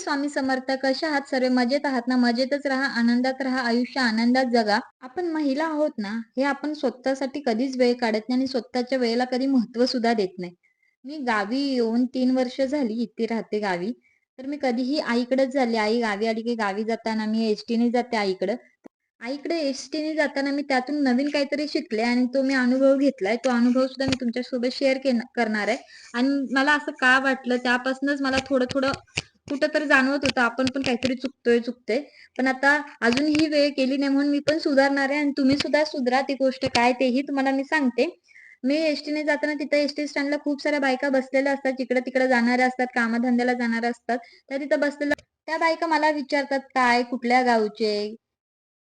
स्वामी समर्थ. कशा आहात सर्व? मजेत आहात ना? मजेतच राहा, आनंदात राहा, आयुष्य आनंदात जगा. आपण महिला आहोत ना, हे आपण स्वतःसाठी कधीच वेळ काढत नाही आणि स्वतःच्या वेळेला कधी महत्त्व सुद्धा देत नाही. मी गावी येऊन 3 वर्ष झाली, इथे राहते गावी. तर मी कधीही आईकडेच झाले. आई गावी आली की गावी जाताना मी एसटीने जाते आईकडं. आईकडे एसटीने जाताना मी त्यातून नवीन काहीतरी शिकले आणि तो मी अनुभव घेतलाय. तो अनुभव सुद्धा मी तुमच्यासोबत शेअर करणार आहे. आणि मला असं का वाटलं त्यापासूनच मला थोडं-थोडं कुठेतरी जाणवत होतं आपण पण काहीतरी चुकतोय. पण आता अजून ही वेळ गेली नाही म्हणून मी पण सुधारणार आहे आणि तुम्ही सुद्धा सुधरा. ती गोष्ट काय तेही तुम्हाला मी सांगते. मी एसटीने जाताना तिथं एसटी स्टँडला खूप साऱ्या बायका बसलेल्या असतात. जिकडं-तिकडं जाणाऱ्या असतात, कामधंद्याला जाणाऱ्या असतात. त्या तिथं बसलेल्या त्या बायका मला विचारतात, "काय? कुठल्या गावचे?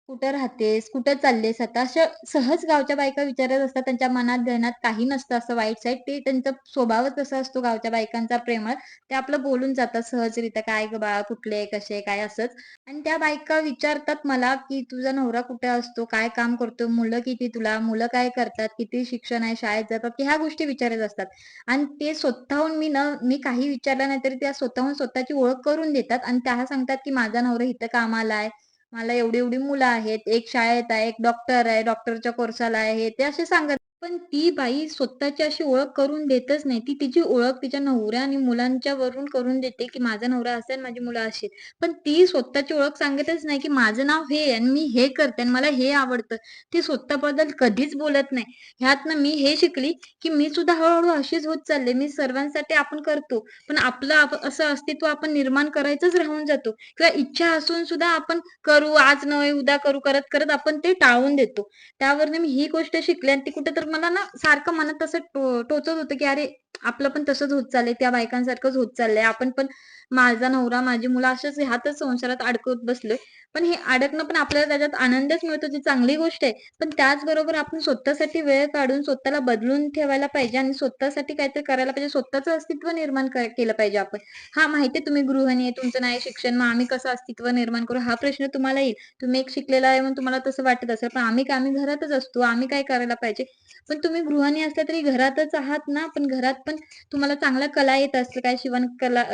कुठं राहतेस? कुठं चाललेस आता?" अशा सहज गावच्या बायका विचारत असतात. त्यांच्या मनात ध्यानात काही नसतं असं वाईट साईड. ते त्यांचा स्वभावच तसा असतो गावच्या बायकांचा प्रेमळ. ते आपलं बोलून जातात सहजरित्या, "काय गं बाळा, कुठले, कसे, काय?" असंच. आणि त्या बायका विचारतात मला, की "तुझा नवरा कुठे असतो? काय काम करतो? मुलं किती तुला? मुलं काय करतात? किती शिक्षण आहे? शाळेत जातात?" की ह्या गोष्टी विचारत असतात. आणि ते स्वतःहून मी काही विचारलं नाही तरी त्या स्वतःहून स्वतःची ओळख करून देतात आणि त्या सांगतात, की "माझा नवरा इथं कामाला आहे. मला एवढी-एवढी मुलं आहेत. एक शाळेत आहे, एक डॉक्टर आहे, डॉक्टरच्या कोर्साला आहे." ते असे सांगत पण ती बाई स्वतःची अशी ओळख करून देतच नाही. ती तिची ओळख तिच्या नवऱ्या आणि मुलांच्या वरून करून देते, की माझा नवरा असा आहे माझी मुलं अशी आहेत. पण ती स्वतःची ओळख सांगतच नाही, की माझं नाव हे आहे आणि मी हे करते आणि मला हे आवडतं. ती स्वतःबद्दल कधीच बोलत नाही. ह्यातनं मी हे शिकली, की मी सुद्धा हळू अशीच होत चालले. मी सर्वांसाठी आपण करतो. पण आपलं असं अस्तित्व आपण निर्माण करायचंच राहून जातो किंवा इच्छा असून सुद्धा आपण करू, आज नव्हे उद्या करू करत आपण ते टाळून देतो. त्यावरनं मी ही गोष्ट शिकले आणि ती कुठेतरी मला ना सारखं मनात असं टोचत होतं, की अरे आपलं पण तसंच होत चाललंय, त्या बायकांसारखंच होत चाललंय. आपण पण माझा नवरा, माझी मुलं अशाच ह्यातच संसारात अडकत बसलोय. पण हे अडकणं पण आपल्याला त्याच्यात आनंदच मिळतो, ती चांगली गोष्ट आहे. पण त्याचबरोबर आपण स्वतःसाठी वेळ काढून स्वतःला बदलून ठेवायला पाहिजे आणि स्वतःसाठी काहीतरी करायला पाहिजे. स्वतःचं अस्तित्व निर्माण केलं पाहिजे आपण. हां, माहिती तुम्ही गृहिणी आहे, तुमचं नाही शिक्षण, मग आम्ही कसं अस्तित्व निर्माण करू? हा प्रश्न तुम्हाला येईल. तुम्ही एक शिकलेला आहे म्हणून तुम्हाला तसं वाटत असेल. पण आम्ही घरातच असतो. आम्ही काय करायला पाहिजे? पण तुम्ही गृहिणी असल्या तरी घरातच आहात ना, पण घरात पण तुम्हाला चांगल्या कला येत असतील, काय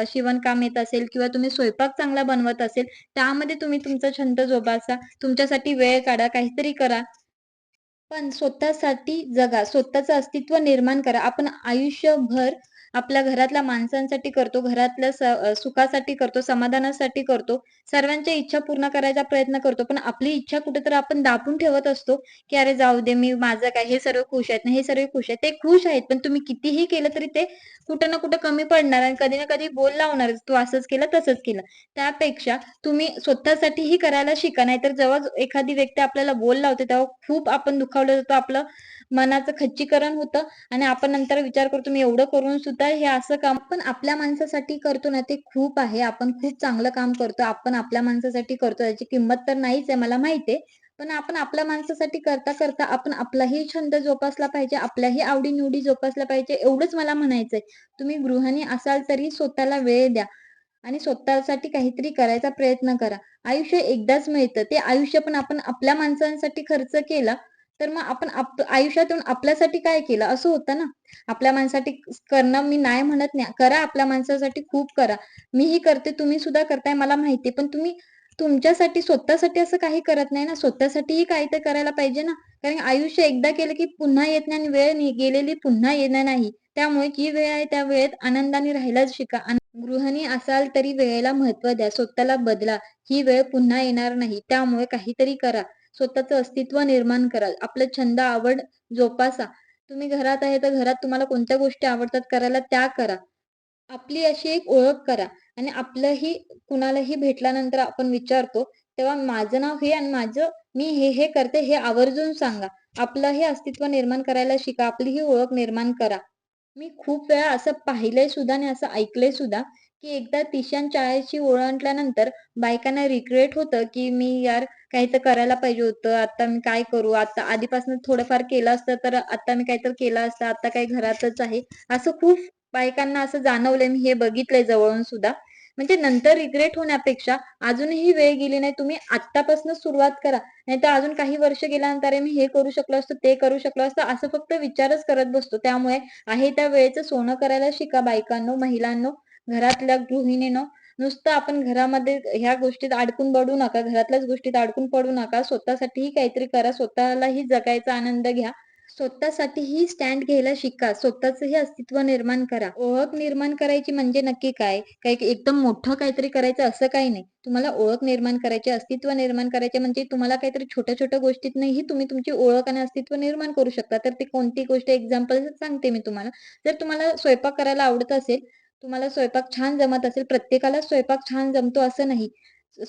शिवणकाम येत असेल किंवा तुम्ही स्वयंपाक चांगला बनवत असेल, त्यामध्ये तुम्ही तुमचा छंद जोपासा. तुमच्यासाठी वेळ काढा, काहीतरी करा. पण स्वतःसाठी जगा, स्वतःचं अस्तित्व निर्माण करा. आपण आयुष्यभर आपल्या घरातल्या माणसांसाठी करतो, घरातल्या सुखासाठी करतो, समाधानासाठी करतो. सर्वांच्या इच्छा पूर्ण करायचा प्रयत्न करतो. पण आपली इच्छा कुठेतरी आपण दाबून ठेवत असतो, की "अरे जाऊ दे, मी माझं काय, हे सर्व खुश आहेत ना, हे सर्व खुश आहेत." ते खुश आहेत, पण तुम्ही कितीही केलं तरी ते कुठं ना कुठं कमी पडणार आणि कधी ना कधी बोल लावणारच. "तू असंच केलं, तसंच केलं." त्यापेक्षा तुम्ही स्वतःसाठीही करायला शिका. नाहीतर जेव्हा एखादी व्यक्ती आपल्याला बोल लावते, तेव्हा खूप आपण दुखावलं जातो. आपलं मनाचं खच्चीकरण होतं आणि आपण नंतर विचार करतो, मी एवढं करून सुद्धा हे असं काम पण आपल्या माणसासाठी करतो ना, ते खूप आहे. आपण खूप चांगलं काम करतो. आपण आपल्या माणसासाठी करतो. याची किंमत तर नाहीच आहे, मला माहिती आहे. पण आपण आपल्या माणसासाठी करता आपण आपलाही छंद जोपासला पाहिजे, आपल्याही आवडी जोपासल्या पाहिजे, एवढंच मला म्हणायचंय. तुम्ही गृहिणी असाल तरी स्वतःला वेळ द्या. आणि स्वतःसाठी काहीतरी करायचा प्रयत्न करा. आयुष्य एकदाच मिळतं. ते आयुष्य पण आपण आपल्या माणसांसाठी खर्च केला, तर मग आपण आयुष्यातून आपल्यासाठी काय केलं असं होतं ना. आपल्या माणसासाठी करणं मी नाही म्हणत नाही. करा आपल्या माणसासाठी खूप करा. मीही करते, तुम्ही सुद्धा करताय मला माहिती पण तुम्ही तुमच्यासाठी स्वतःसाठी असं काही करत नाही ना. स्वतःसाठीही काहीतरी करायला पाहिजे ना. कारण आयुष्य एकदा केलं की पुन्हा येत नाही आणि वेळ गेलेली पुन्हा येणार नाही. त्यामुळे जी वेळ आहे त्या वेळेत आनंदाने राहायलाच शिका. गृहिणी असाल तरी वेळेला महत्त्व द्या. स्वतःला बदला. ही वेळ पुन्हा येणार नाही. त्यामुळे काहीतरी करा. स्वतःचं अस्तित्व निर्माण करा. आपले छंद, आवड जोपासा. तुम्ही घरात आहे तर घरात तुम्हाला कोणत्या गोष्टी आवडतात करायला त्या करा. आपली अशी एक ओळख करा आणि आपलंही कुणालाही भेटल्यानंतर आपण विचारतो, तेव्हा माझं नाव हे आणि मी हे करते हे आवर्जून सांगा. आपलं हे अस्तित्व निर्माण करायला शिका. आपली ही ओळख निर्माण करा. मी खूप वेळा असं पाहिलंय सुद्धा आणि असं ऐकलंय सुद्धा, की एकदा 30 आणि 40शी ओलांडल्यानंतर बायकांना रिग्रेट होतं, की मी यार काही तर करायला पाहिजे होतं. आता मी काय करू? आता आधीपासून थोडंफार केलं असतं तर आता मी काहीतरी केलं असतं. आता काय घरातच आहे. असं खूप बायकांना असं जाणवलंय. मी हे बघितलंय जवळून सुद्धा. म्हणजे नंतर रिग्रेट होण्यापेक्षा अजूनही वेळ गेली नाही. तुम्ही आत्तापासूनच सुरुवात करा. नाहीतर अजून काही वर्ष गेल्यानंतर अरे मी हे करू शकलो असतो, ते करू शकलो असतो, असं फक्त विचारच करत बसतो. त्यामुळे आहे त्या वेळेचं सोनं करायला शिका बायकांनो, महिलांनो, घरातल्या गृहिणींनो. नुसतं आपण घरामध्ये ह्या गोष्टीत अडकून पडू नका, घरातल्याच गोष्टीत अडकून पडू नका. स्वतःसाठीही काहीतरी करा, स्वतःलाही जगायचा आनंद घ्या. स्वतःसाठीही स्टँड घ्यायला शिका. स्वतःचंही अस्तित्व निर्माण करा. ओळख निर्माण करायची म्हणजे नक्की काय? काही एकदम मोठं काहीतरी करायचं असं काही नाही. तुम्हाला ओळख निर्माण करायची, अस्तित्व निर्माण करायचे म्हणजे तुम्हाला काहीतरी छोट्या-छोट्या गोष्टीतनंही तुम्ही तुमची ओळख आणि अस्तित्व निर्माण करू शकता. तर ती कोणती गोष्ट एक्झाम्पल सांगते मी तुम्हाला. जर तुम्हाला स्वयंपाक करायला आवडत असेल, तुम्हाला स्वयंपाक छान जमत असेल, प्रत्येकालाच स्वयंपाक छान जमतो असं नाही.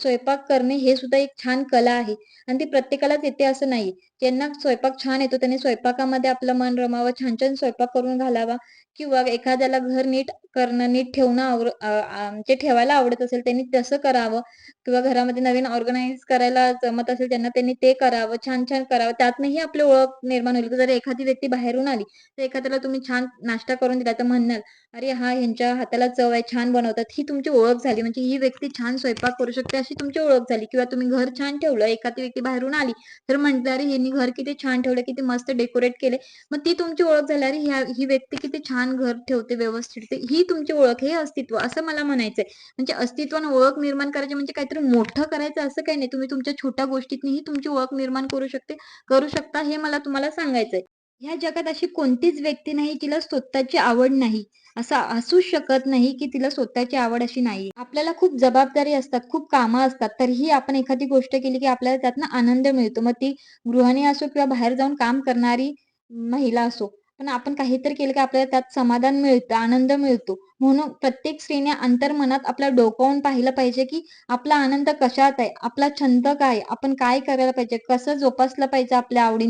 स्वयंपाक करणे हे सुद्धा एक छान कला आहे आणि ती प्रत्येकालाच येते असं नाही. ज्यांना स्वयंपाक छान येतो त्यांनी स्वयंपाकामध्ये आपलं मन रमावं, छान-छान स्वयंपाक करून घालावा किंवा एखाद्याला घर नीट करणं, नीट ठेवणं म्हणजे ठेवायला आवडत असेल त्यांनी तसं करावं किंवा घरामध्ये नवीन ऑर्गनाइज करायला जमत असेल त्यांना त्यांनी ते करावं, छान-छान करावं. त्यातनंही आपली ओळख निर्माण होईल. जर एखादी व्यक्ती बाहेरून आली, तर एखाद्याला तुम्ही छान नाश्ता करून दिला तर म्हणणार, "अरे हां, ह्यांच्या हाताला चव आहे, छान बनवतात." ही तुमची ओळख झाली. म्हणजे ही व्यक्ती छान स्वयंपाक करू शकते अशी तुमची ओळख झाली किंवा तुम्ही घर छान ठेवलं, एखादी व्यक्ती बाहेरून आली, तर म्हटलं, "अरे ह्यांनी घर किती छान ठेवलं, किती मस्त डेकोरेट केले." मग ती तुमची ओळख झाली. अरे ही व्यक्ती किती छान घर ठेवते व्यवस्थित. ते ही तुमची ओळख, हे अस्तित्व असं मला म्हणायचंय. म्हणजे अस्तित्व आणि ओळख निर्माण करायची म्हणजे काहीतरी मोठं करायचं असं काही नाही. तुम्ही तुमच्या छोट्या गोष्टीतनीही तुमची ओळख निर्माण करू शकता हे मला तुम्हाला सांगायचंय. ह्या जगात अशी कोणतीच व्यक्ती नाही जिला स्वतःची आवड नाही. असं असूच शकत नाही, की तिला स्वतःची आवड अशी नाही. आपल्याला खूप जबाबदारी असतात, खूप कामं असतात. तरीही आपण एखादी गोष्ट केली, की आपल्याला त्यातनं आनंद मिळतो. मग ती गृहिणी असो किंवा बाहेर जाऊन काम करणारी महिला असो. पण आपण काहीतरी केलं, की आपल्याला त्यात समाधान मिळतं, आनंद मिळतो. म्हणून प्रत्येक स्त्रीने अंतर्मनात आपल्या डोकावून पाहिलं पाहिजे, की आपला आनंद कशात आहे? आपला छंद काय? आपण काय करायला पाहिजे? कसं जोपासलं पाहिजे आपल्या आवडी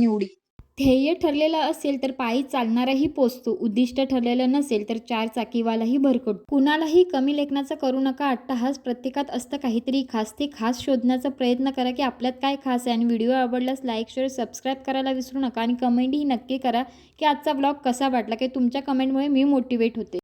ध्येय ठरलेलं असेल तर पायी चालणाराही पोचतो. उद्दिष्ट ठरलेलं नसेल तर चारचाकीवालाही भरकटतो. कुणालाही कमी लेखनाचा करू नका अट्टहास. प्रत्येकात असतं काहीतरी खास. ते खास शोधण्याचा प्रयत्न करा, की आपल्यात काय खास आहे आणि व्हिडिओ आवडल्यास लाईक, शेअर, सबस्क्राईब करायला विसरू नका आणि कमेंटही नक्की करा, की आजचा ब्लॉग कसा वाटला, की तुमच्या कमेंटमुळे मी मोटिवेट होते.